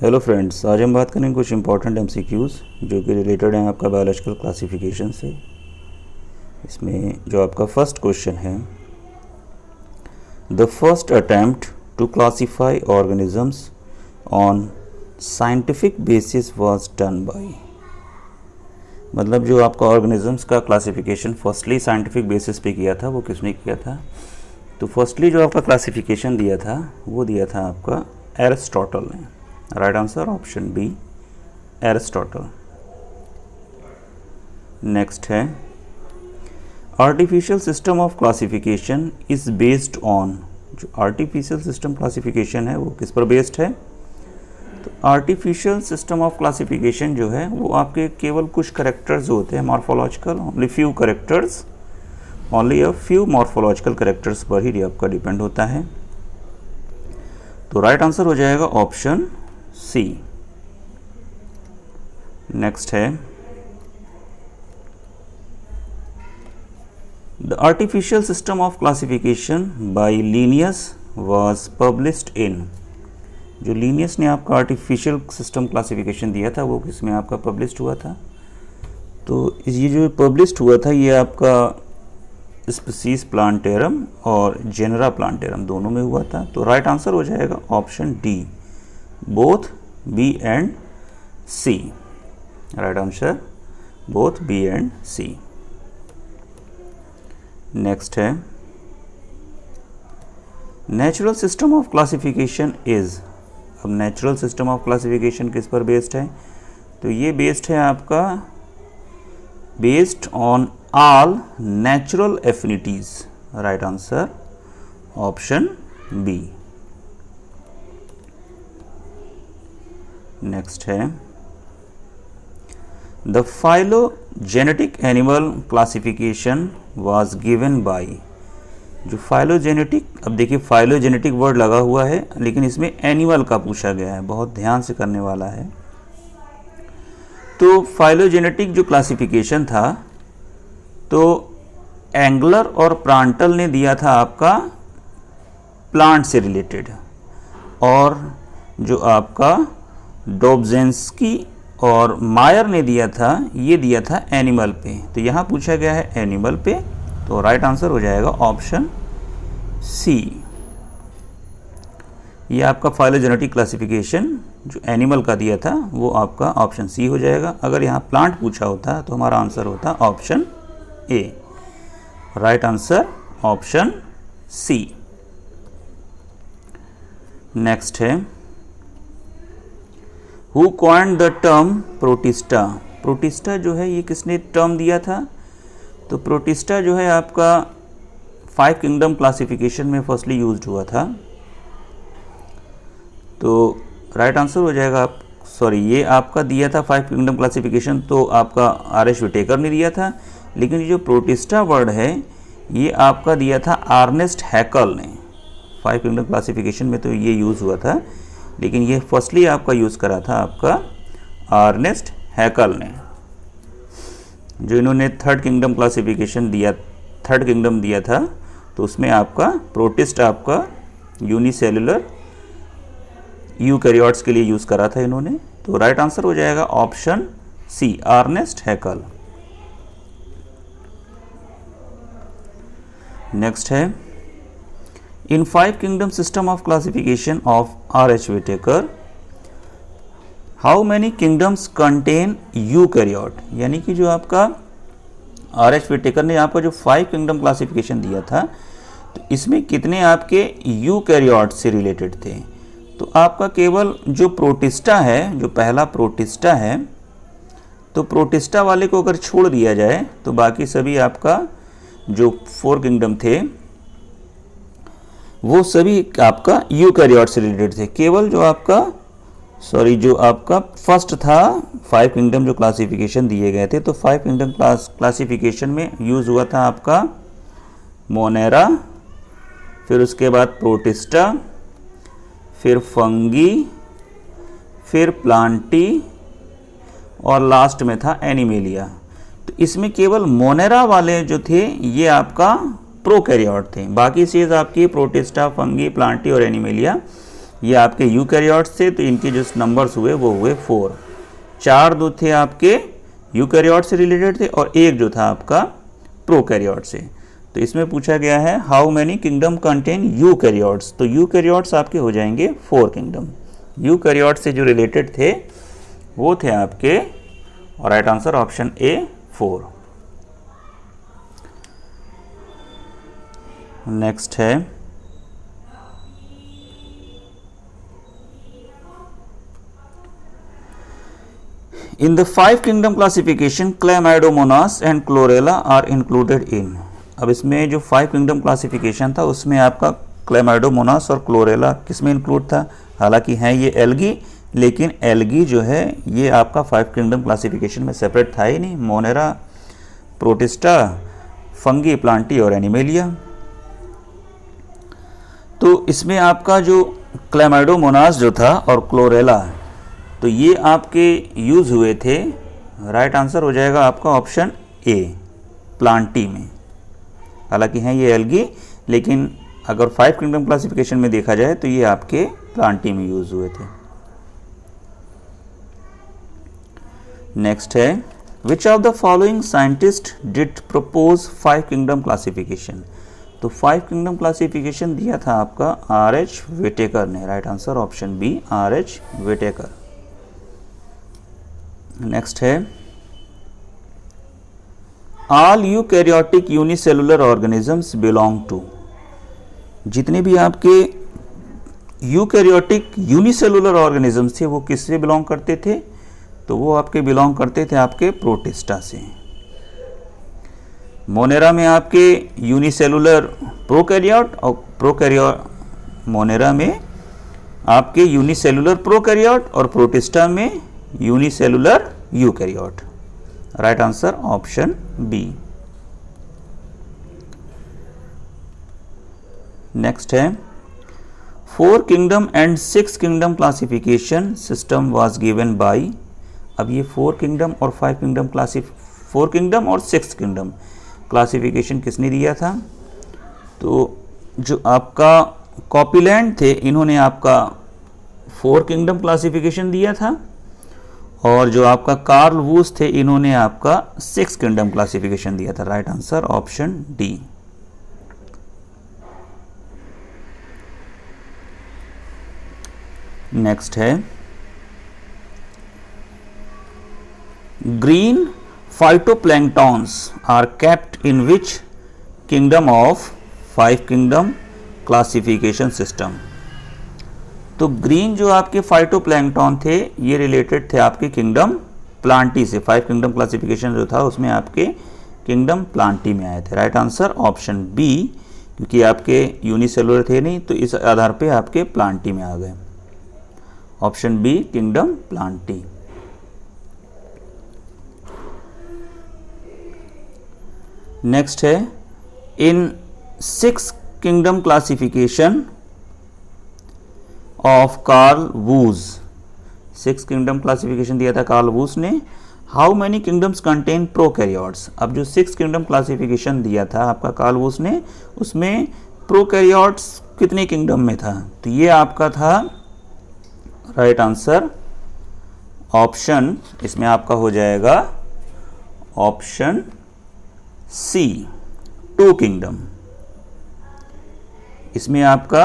Hello friends, आज हम बात करेंगे कुछ इंपॉर्टेंट एमसीक्यूज़ जो कि रिलेटेड हैं आपका बायोलॉजिकल क्लासिफिकेशन से। इसमें जो आपका फर्स्ट क्वेश्चन है, the first attempt to classify organisms on scientific basis was done by. मतलब जो आपका ऑर्गेनिजम्स का क्लासिफिकेशन फर्स्टली साइंटिफिक बेसिस पे किया था, वो किसने किया था? तो फर्स्टली जो आपका क्लासिफिकेशन दिया था वो दिया था आपका एरिस्टोटल ने। Right answer option B, Aristotle. Next है, artificial system of classification is based on. जो आर्टिफिशियल सिस्टम क्लासिफिकेशन है वो किस पर बेस्ड है? तो आर्टिफिशियल सिस्टम ऑफ क्लासिफिकेशन जो है वो आपके केवल कुछ करेक्टर्स होते हैं morphological, only few characters, only a few morphological characters पर ही आपका डिपेंड होता है। तो राइट आंसर हो जाएगा ऑप्शन सी। नेक्स्ट है, the artificial system of classification bye Linnaeus was published in. जो लिनियस ने आपका आर्टिफिशियल सिस्टम क्लासिफिकेशन दिया था वो किसमें आपका पब्लिश्ड हुआ था? तो ये जो पब्लिश्ड हुआ था ये आपका स्पीसीज प्लांटेरम और जेनरा प्लांटेरम दोनों में हुआ था। तो राइट आंसर हो जाएगा option D, both B and C. Right answer both B and C. Next है, natural system of classification is. अब नेचुरल सिस्टम ऑफ क्लासिफिकेशन किस पर बेस्ड है? तो ये बेस्ड है आपका based on all natural affinities. Right answer option B. Next है, the phylogenetic animal classification was given by. जो फाइलोजेनेटिक, अब देखिए फाइलोजेनेटिक वर्ड लगा हुआ है लेकिन इसमें एनिमल का पूछा गया है, बहुत ध्यान से करने वाला है। तो फाइलोजेनेटिक जो क्लासिफिकेशन था तो एंगलर और प्रांटल ने दिया था आपका प्लांट से रिलेटेड, और जो आपका डोब्जेंस्की और मायर ने दिया था ये दिया था एनिमल पे। तो यहाँ पूछा गया है एनिमल पे, तो राइट आंसर हो जाएगा ऑप्शन सी। ये आपका फाइलोजेनेटिक क्लासिफिकेशन जो एनिमल का दिया था वो आपका ऑप्शन सी हो जाएगा। अगर यहाँ प्लांट पूछा होता तो हमारा आंसर होता option A. Right answer option C. Next है, who coined the term protista. Protista जो है ये किसने टर्म दिया था? तो प्रोटिस्टा जो है आपका 5 किंगडम क्लासिफिकेशन में फर्स्टली यूज्ड हुआ था। तो राइट आंसर हो जाएगा ये आपका दिया था 5 किंगडम क्लासिफिकेशन, तो आपका आर.एच. विटेकर ने दिया था। लेकिन ये जो प्रोटिस्टा वर्ड है ये आपका दिया था अर्नेस्ट हैकल ने। 5 किंगडम क्लासिफिकेशन में तो ये यूज़ हुआ था, लेकिन ये फर्स्टली आपका यूज़ करा था आपका अर्नेस्ट हैकल ने। जो इन्होंने थर्ड किंगडम क्लासिफिकेशन दिया, थर्ड किंगडम दिया था, तो उसमें आपका प्रोटिस्ट आपका यूनिसेलुलर यूकैरियोट्स के लिए यूज़ करा था इन्होंने। तो राइट आंसर हो जाएगा option C, Ernest Haeckel. Next है, in 5 kingdom system of classification of R H. Whittaker how many kingdoms contain eukaryote. यानी कि जो आपका आर.एच. विटेकर ने आपका जो 5 किंगडम क्लासिफिकेशन दिया था तो इसमें कितने आपके यूकैरियोट से रिलेटेड थे? तो आपका केवल जो प्रोटिस्टा है, जो पहला प्रोटिस्टा है, तो प्रोटिस्टा वाले को अगर छोड़ दिया जाए तो बाकी सभी आपका जो 4 किंगडम थे वो सभी आपका यूकैरियोट से रिलेटेड थे। केवल जो आपका जो आपका फर्स्ट था 5 किंगडम जो क्लासिफिकेशन दिए गए थे, तो 5 किंगडम क्लासिफिकेशन में यूज़ हुआ था आपका मोनेरा, फिर उसके बाद प्रोटिस्टा, फिर फंगी, फिर प्लांटी और लास्ट में था एनिमेलिया। तो इसमें केवल मोनेरा वाले जो थे ये आपका प्रोकैरियोट थे, बाकी चीज़ आपकी प्रोटिस्टा, फंगी, प्लांटी और एनिमेलिया ये आपके यूकैरियोट्स थे, तो इनके जो नंबर्स हुए वो हुए 4। 4 जो थे आपके यूकैरियोट से रिलेटेड थे और 1 जो था आपका प्रोकैरियोट से। तो इसमें पूछा गया है how many kingdom contain eukaryotes, तो यूकैरियोट्स आपके हो जाएंगे 4 किंगडम। यूकैरियोट से जो रिलेटेड थे वो थे आपके, और right answer option A 4। Next है in the 5 kingdom classification chlamydomonas and chlorella are included in. अब इसमें जो 5 किंगडम क्लासिफिकेशन था उसमें आपका क्लैमाइडोमोनास और क्लोरेला किस में इंक्लूड था? हालांकि हैं ये एल्गी, लेकिन एल्गी जो है ये आपका 5 किंगडम क्लासिफिकेशन में सेपरेट था ही नहीं। मोनेरा, प्रोटिस्टा, फंगी, प्लांटी और एनिमेलिया। तो इसमें आपका जो क्लैमाइडोमोनास जो था और क्लोरेला, तो ये आपके यूज हुए थे। राइट आंसर हो जाएगा आपका ऑप्शन ए प्लांटी में। हालांकि हैं ये एल्गी, लेकिन अगर 5 किंगडम क्लासिफिकेशन में देखा जाए तो ये आपके प्लांटी में यूज हुए थे। नेक्स्ट है which of the following scientist did propose 5 kingdom classification. तो 5 किंगडम क्लासिफिकेशन दिया था आपका R.H. व्हिटेकर ने। Right answer option B R.H. Whittaker. Next है all eukaryotic unicellular organisms belong to. जितने भी आपके यूकैरियोटिक यूनिसेलुलर ऑर्गेनिजम्स थे वो किससे बिलोंग करते थे? तो वो आपके बिलोंग करते थे आपके प्रोटिस्टा से। मोनेरा में आपके यूनिसेलुलर प्रोकैरियोट और प्रोकैरियोट, मोनेरा में आपके यूनिसेलुलर प्रोकैरियोट और प्रोटिस्टा में unicellular eukaryote. Right answer option B. Next है 4 kingdom and 6 kingdom classification system was given by. अब ये 4 किंगडम और 5 किंगडम 4 किंगडम और 6 किंगडम क्लासिफिकेशन किसने दिया था? तो जो आपका कॉपीलैंड थे इन्होंने आपका 4 किंगडम क्लासिफिकेशन दिया था, और जो आपका कार्ल वूस थे इन्होंने आपका 6 किंगडम क्लासिफिकेशन दिया था। Right answer option D. Next है green phytoplanktons are kept in which kingdom of 5 kingdom classification system. तो ग्रीन जो आपके फाइटोप्लैंक्टन थे ये रिलेटेड थे आपके किंगडम प्लांटी से। 5 किंगडम क्लासिफिकेशन जो था उसमें आपके किंगडम प्लांटी में आए थे। राइट आंसर ऑप्शन बी, क्योंकि आपके यूनिसेलुलर थे नहीं तो इस आधार पे आपके प्लांटी में आ गए। Option B kingdom plantae. Next है in 6 kingdom classification of Carl Woese. 6 kingdom classification दिया था कार्ल वूज ने। How many kingdoms contain prokaryotes. अब जो 6 किंगडम क्लासिफिकेशन दिया था आपका कार्ल वूज ने, उसमें प्रोकैरियोट्स कितने किंगडम में था? तो ये आपका था राइट आंसर ऑप्शन, इसमें आपका हो जाएगा ऑप्शन सी 2 किंगडम। इसमें आपका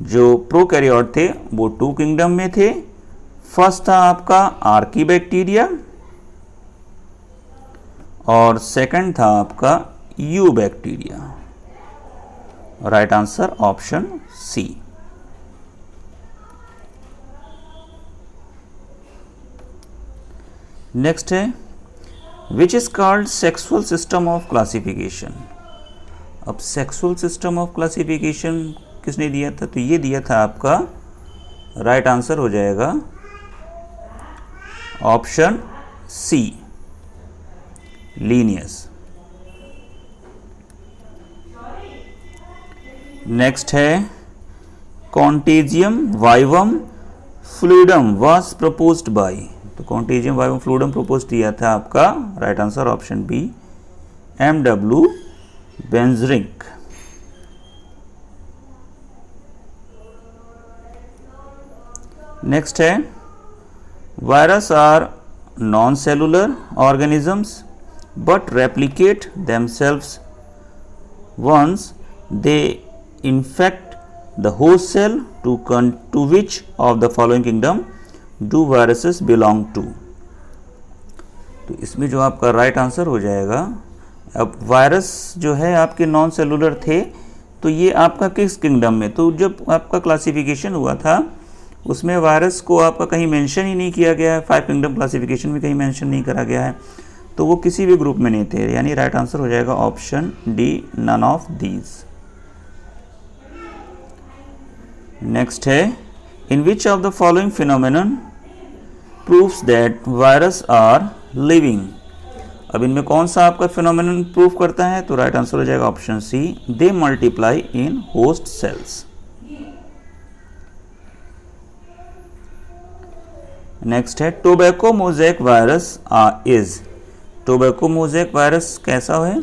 जो प्रोकैरियोट थे वो 2 किंगडम में थे। फर्स्ट था आपका आर्की बैक्टीरिया और सेकंड था आपका eubacteria. Right answer option C. Next है which is called sexual system of classification. अब सेक्सुअल सिस्टम ऑफ क्लासिफिकेशन किसने दिया था? तो ये दिया था आपका, राइट आंसर हो जाएगा ऑप्शन सी लीनियस। नेक्स्ट है contagium vivum fluidum was proposed by. तो कॉन्टेजियम वाइवम फ्लूइडम प्रपोज किया था आपका, right answer option B M.W. Beijerinck. Next है virus are non cellular organisms but replicate themselves once they infect the host cell to which of the following kingdom do viruses belong to। तो इसमें जो आपका right answer हो जाएगा, अब virus जो है आपके नॉन सेलुलर थे तो ये आपका किस किंगडम में, तो जब आपका क्लासिफिकेशन हुआ था उसमें वायरस को आपका कहीं मेंशन ही नहीं किया गया है, 5 किंगडम क्लासिफिकेशन में कहीं मेंशन नहीं करा गया है, तो वो किसी भी ग्रुप में नहीं थे, यानी राइट आंसर हो जाएगा option D, none of these. Next है in which of the following phenomenon proves that virus are living. अब इनमें कौन सा आपका फिनोमेनन प्रूव करता है, तो राइट आंसर हो जाएगा option C, they multiply in host cells. Next है tobacco mosaic virus is. Tobacco mosaic virus कैसा है,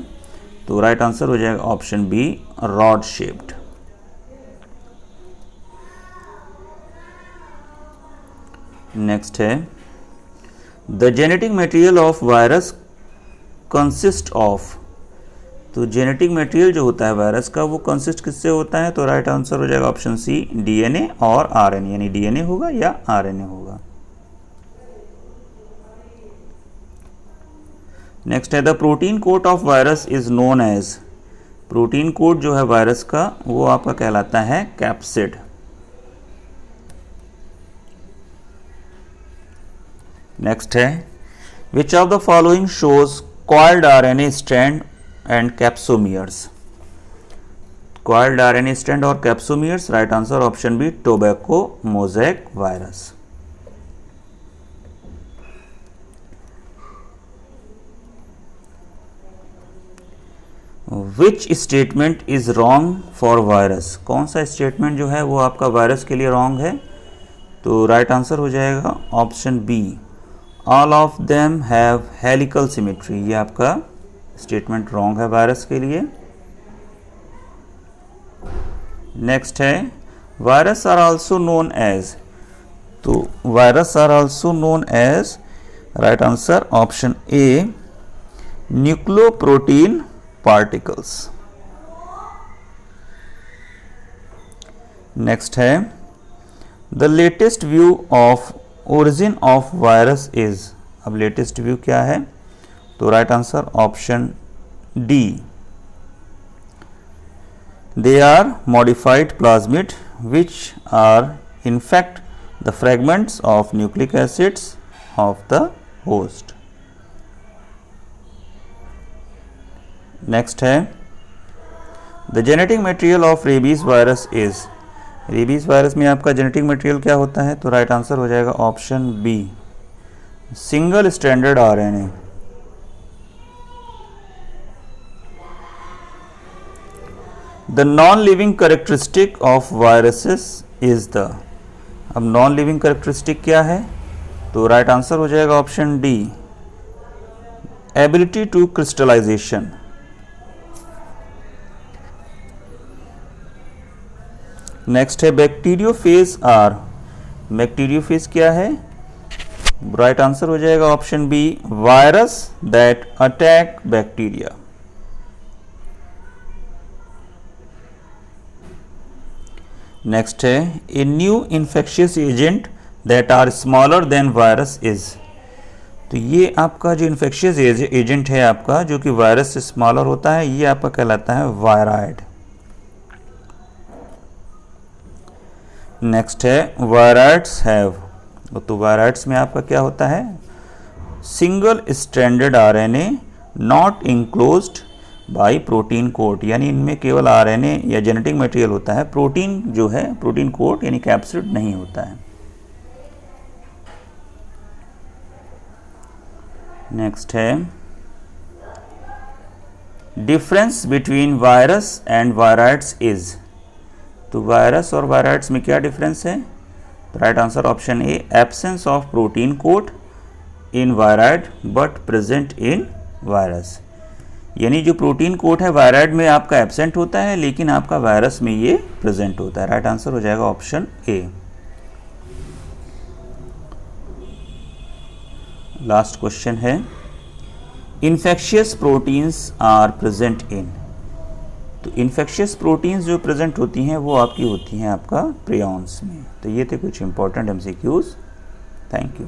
तो राइट आंसर हो जाएगा option B, rod shaped. Next है the genetic material of virus consist of. तो जेनेटिक मटेरियल जो होता है वायरस का वो कंसिस्ट किससे होता है, तो राइट आंसर हो जाएगा ऑप्शन सी, डीएनए और आरएनए, यानी डीएनए होगा या आरएनए होगा। नेक्स्ट है the protein coat of virus is known as. Protein coat जो है वायरस का वो आपका कहलाता है कैप्सिड। नेक्स्ट है which of the following shows coiled RNA strand and capsomeres. Coiled RNA strand और capsomeres, right answer option B, tobacco mosaic virus. Which statement is wrong for virus. कौन सा स्टेटमेंट जो है वो आपका वायरस के लिए रॉन्ग है, तो राइट आंसर हो जाएगा option B, all of them have helical symmetry. ये आपका स्टेटमेंट रॉन्ग है वायरस के लिए। नेक्स्ट है virus are also known as. तो virus are also known as, right answer option A, nucleoprotein particles. Next है the latest view of origin of virus is. अब latest view क्या है, तो right answer option D, they are modified plasmid which are infect the fragments of nucleic acids of the host. Next है the genetic material of rabies virus is. Rabies virus में आपका genetic material क्या होता है, तो right answer हो जाएगा option B, single stranded RNA. The non living characteristic of viruses is the. अब नॉन लिविंग कैरेक्टरिस्टिक क्या है, तो राइट आंसर हो जाएगा option D, ability to crystallization. Next है बैक्टीरियोफेज आर। बैक्टीरियोफेज क्या है, राइट आंसर हो जाएगा option B, virus that attack bacteria. Next है a new infectious agent that are smaller than virus is. तो ये आपका जो इन्फेक्शियस एजेंट है आपका जो कि वायरस से स्मॉलर होता है, ये आपका कहलाता है वायराइड। नेक्स्ट है वायराइड्स हैव। तो वायराइड्स में आपका क्या होता है, single stranded RNA not enclosed by protein coat, यानी इनमें केवल आरएनए या जेनेटिक मटेरियल होता है, प्रोटीन जो है प्रोटीन कोट यानी कैप्सिड नहीं होता है। नेक्स्ट है difference between virus and viroids is. तो वायरस और वायराइड्स में क्या डिफरेंस है, तो right answer option A, absence of protein coat in viroid but present in virus. यानी जो प्रोटीन कोट है वायराइड में आपका एब्सेंट होता है लेकिन आपका वायरस में ये प्रेजेंट होता है। राइट आंसर हो जाएगा ऑप्शन ए। लास्ट क्वेश्चन है, infectious proteins are present in. तो इन्फेक्शियस प्रोटीन्स जो प्रेजेंट होती हैं वो आपकी होती हैं आपका प्रियॉन्स में। तो ये थे कुछ इंपॉर्टेंट एमसीक्यूज। Thank you.